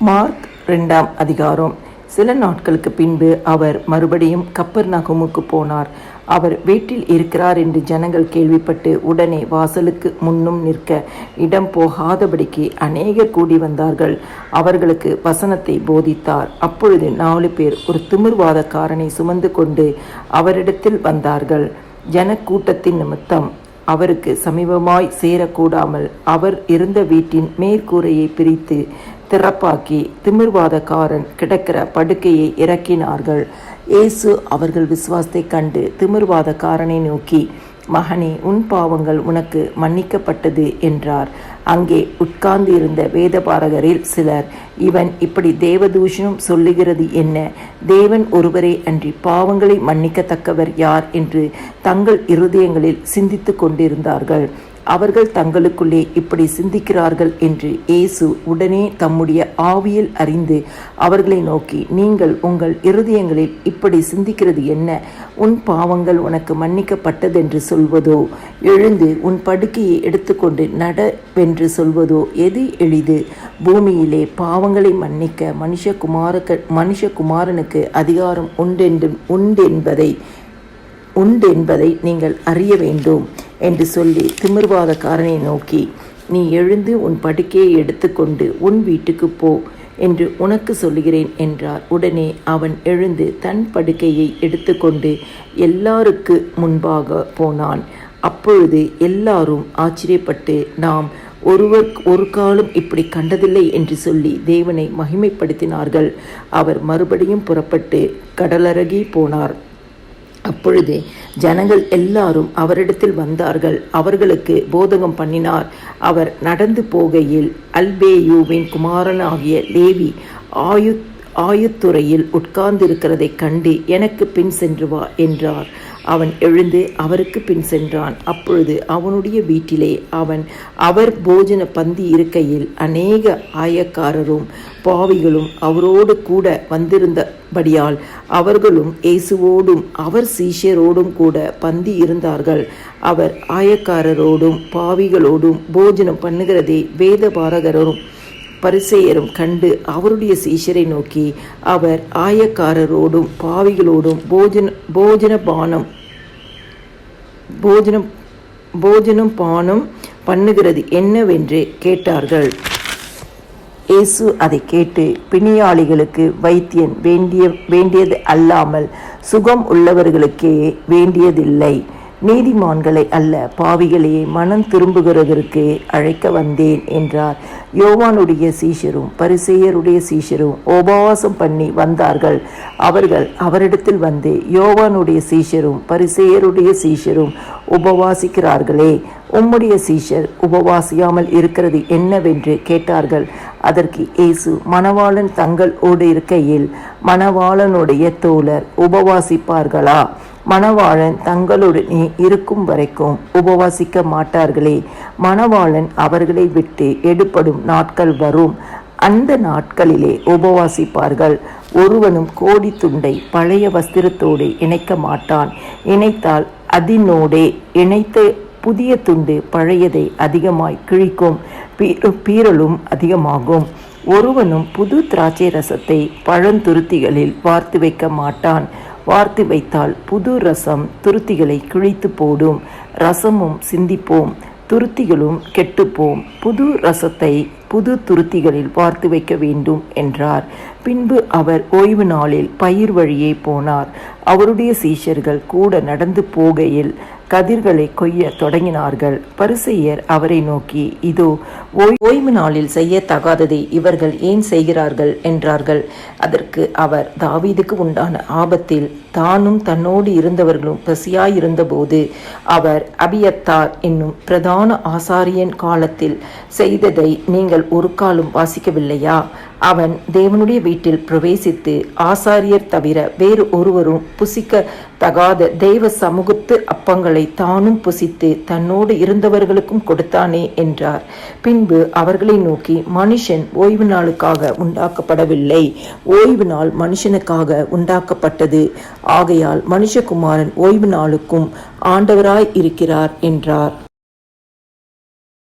Mark 2ஆம் அதிகாரம். சில நாட்களுக்கு பின்பு அவர் மறுபடியும் கப்பர்நகூமுக்கு போனார். அவர் வீட்டில் இருக்கிறார் என்று ஜனங்கள் கேள்விப்பட்டு உடனே வாசலுக்கு முன்னும் நிற்க இடம் போகாதபடிக்கு அநேகர் கூடி வந்தார்கள். அவர்களுக்கு வசனத்தை போதித்தார். அப்பொழுது 4 பேர் ஒரு திமிர்வாதக்காரனை சுமந்து கொண்டு அவரிடத்தில் வந்தார்கள். ஜனக்கூட்டத்தின் நிமித்தம் அவருக்கு சமீபமாய் சேரக்கூடாமல் அவர் இருந்த வீட்டின் மேற்கூரையை பிரித்து திறப்பாக்கி திமிர்வாதக்காரன் கிடக்கிற படுக்கையை இறக்கினார்கள். இயேசு அவர்கள் விசுவாசத்தை கண்டு திமிர்வாதக்காரனை நோக்கி, மகனே, உன் பாவங்கள் உனக்கு மன்னிக்கப்பட்டது என்றார். அங்கே உட்கார்ந்து இருந்த வேதபாரகரில் சிலர், இவன் இப்படி தேவதூஷணம் சொல்லுகிறது என்ன? தேவன் ஒருவரே அன்றி பாவங்களை மன்னிக்கத்தக்கவர் யார் என்று தங்கள் இருதயங்களில் சிந்தித்து கொண்டிருந்தார்கள். அவர்கள் தங்களுக்குள்ளே இப்படி சிந்திக்கிறார்கள் என்று இயேசு உடனே தம்முடைய ஆவியில் அறிந்து அவர்களை நோக்கி, நீங்கள் உங்கள் இருதயங்களில் இப்படி சிந்திக்கிறது என்ன? உன் பாவங்கள் உனக்கு மன்னிக்கப்பட்டதென்று சொல்வதோ, எழுந்து உன் படுக்கையை எடுத்துக்கொண்டு நடவென்று சொல்வதோ எது எளிது? பூமியிலே பாவங்களை மன்னிக்க மனுஷகுமாரனுக்கு அதிகாரம் உண்டென்பதை நீங்கள் அறிய வேண்டும் என்று சொல்லி திமிர்வாதக்காரனை நோக்கி, நீ எழுந்து உன் படுக்கையை எடுத்துக்கொண்டு உன் வீட்டுக்கு போ என்று உனக்கு சொல்லுகிறேன் என்றார். உடனே அவன் எழுந்து தன் படுக்கையை எடுத்துக்கொண்டு எல்லாருக்கு முன்பாக போனான். அப்பொழுது எல்லாரும் ஆச்சரியப்பட்டு, நாம் ஒரு காலம் இப்படி கண்டதில்லை என்று சொல்லி தேவனை மகிமைப்படுத்தினார்கள். அவர் மறுபடியும் புறப்பட்டு கடலருகே போனார். அப்பொழுது ஜனங்கள் எல்லாரும் அவரிடத்தில் வந்தார்கள். அவர்களுக்கு போதகம் பண்ணினார். அவர் நடந்து போகையில் அல்பேயுவின் குமாரனாகிய லேவி ஆயுத்துறையில் உட்கார்ந்திருக்கிறதை கண்டு, எனக்கு பின் சென்று வா என்றார். அவன் எழுந்து அவருக்கு பின் சென்றான். அப்பொழுது அவனுடைய வீட்டிலே அவர் போஜன பந்தி இருக்கையில் அநேக ஆயக்காரரும் பாவிகளும் அவரோடு கூட வந்திருந்தபடியால் அவர்களும் இயேசுவோடும் அவர் சீஷரோடும் கூட பந்தி இருந்தார்கள். அவர் ஆயக்காரரோடும் பாவிகளோடும் போஜனம் பண்ணுகிறதை வேதபாரகரும் பரிசேயரும் கண்டு அவருடைய சீஷரை நோக்கி, அவர் ஆயக்காரரோடும் பாவிகளோடும் போஜனம் பானம் பண்ணுகிறது என்னவென்று கேட்டார்கள். இயேசு அதை கேட்டு, பிணியாளிகளுக்கு வைத்தியன் வேண்டியது அல்லாமல் சுகம் உள்ளவர்களுக்கே வேண்டியதில்லை, நீதிமான்களை அல்ல பாவிகளையே மனம் திரும்புகிறதற்கு அழைக்க வந்தேன் என்றார். யோவானுடைய சீஷரும் பரிசேயருடைய சீஷரும் உபவாசம் பண்ணி வந்தார்கள். அவர்கள் அவரிடத்தில் வந்து, யோவானுடைய சீஷரும் பரிசேயருடைய சீஷரும் உபவாசிக்கிறார்களே, உம்முடைய சீஷர் உபவாசியாமல் இருக்கிறது என்னவென்று கேட்டார்கள். அதற்கு இயேசு, மணவாளன் தங்களோடு இருக்கையில் மணவாளனுடைய தோழர் உபவாசிப்பார்களா? மணவாளன் தங்களுடனே இருக்கும் வரைக்கும் உபவாசிக்க மாட்டார்களே. மணவாளன் அவர்களை விட்டு எடுப்படும் நாட்கள் வரும், அந்த நாட்களிலே உபவாசிப்பார்கள். ஒருவனும் கோடி துண்டை பழைய வஸ்திரத்தோடு இணைக்க மாட்டான். இணைத்தால் அதனோடே இணைத்த புதிய துண்டு பழையதை அதிகமாய் கிழிக்கும், பீறலும் அதிகமாகும். ஒருவனும் புது திராட்சை ரசத்தை பழந்துருத்திகளில் வார்த்து வைக்க மாட்டான். வார்த்து வைத்தால் புது ரசம் துருத்திகளை கிழித்து போடும், ரசமும் சிந்திப்போம், துருத்திகளும் கெட்டுப்போம். புது ரசத்தை புது துருத்திகளில் வார்த்து வைக்க வேண்டும் என்றார். பின்பு அவர் ஓய்வு நாளில் பயிர் வழியே போனார். அவருடைய சீஷர்கள் கூட நடந்து போகையில் கதிர்களை கொய்ய தொடங்கினார்கள். பரிசேயர் அவரை நோக்கி, இதோ ஓய்வு நாளில் செய்யத்தகாததை இவர்கள் ஏன் செய்கிறார்கள் என்றார்கள். அதற்கு அவர், தாவீதுக்கு உண்டான ஆபத்தில் தானும் தன்னோடு இருந்தவர்களும் பசியாயிருந்தபோது அவர் அபியத்தார் என்னும் பிரதான ஆசாரியன் காலத்தில் செய்ததை நீங்கள் ஒரு காலம் வாசிக்கவில்லையா? அவன் தேவனுடைய வீட்டில் பிரவேசித்து ஆசாரியர் தவிர வேறு ஒருவரும் புசிக்க தகாத தெய்வ சமூகத்து அப்பங்களை தானும் புசித்து தன்னோடு இருந்தவர்களுக்கும் கொடுத்தானே என்றார். பின்பு அவர்களை நோக்கி, மனுஷன் ஓய்வு நாளுக்காக உண்டாக்கப்படவில்லை, ஓய்வு நாள் மனுஷனுக்காக உண்டாக்கப்பட்டது. ஆகையால் மனுஷகுமாரன் ஓய்வு நாளுக்கும் ஆண்டவராய் இருக்கிறார் என்றார்.